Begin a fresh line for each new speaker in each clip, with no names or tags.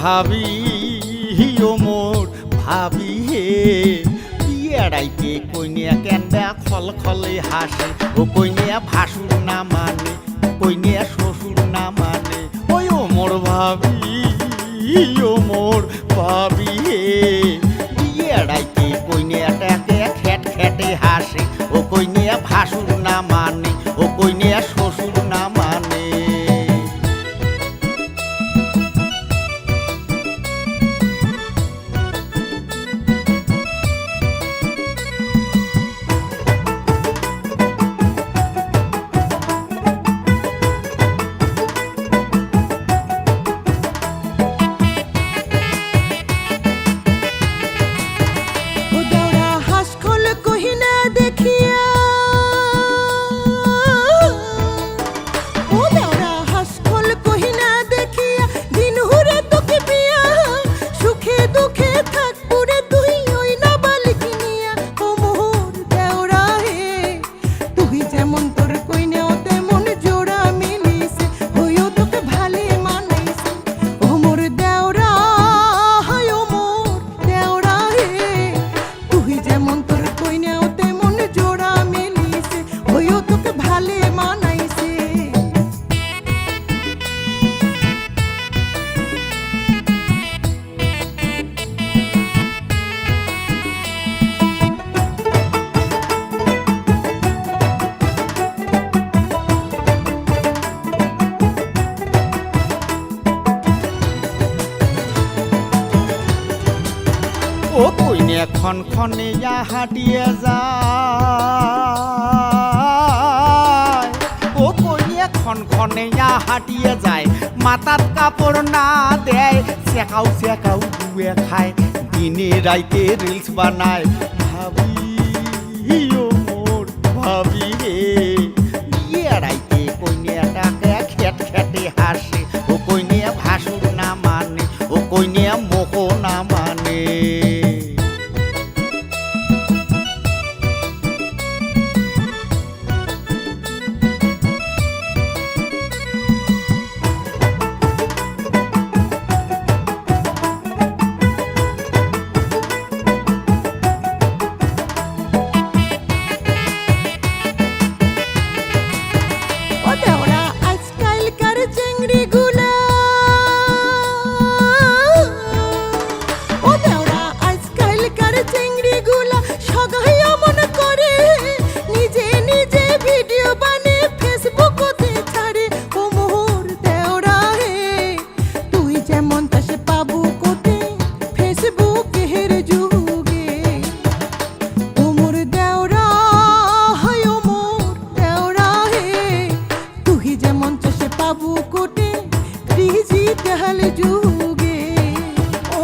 ভাবি ও মোর ভাবি হে বিয়েড়াইতে কইনিয়া কেন্দা খল খলে হাসে ও কইনিয়া ভাসুর না মানে কইনিয়া শ্বশুর না মানে ওই ও মোর ভাবি ও মোর ভাবি হে বিয়েড়াইতে কইনিয়াটাকে খেট খেটে হাসে ও কইনিয়া ভাসুর না মানে ও কইনিয়া শ্বশুর না মানে। ও কইনে খন খনে হাঁটিয়ে যায় ও কইনে খন খনে হাঁটিয়ে যায় মাথাত কাপড় না দেয় চেকাও চেকাও দুয়ে খায় দিনে রাইতে রিলস বানায় ভাবি ও মোর ভাবি রে বিয়ে রাইতে কইনেটাকে খেট খেটে হাসে ও কইনে ভাসুর না মানে ও কইনে মোহ না মানে।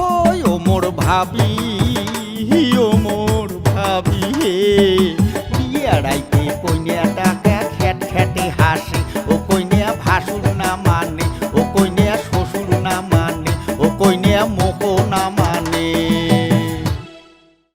ওই ও মোর ভাবি ও মোর ভাবি হে বিয়েড়াইতে কইনে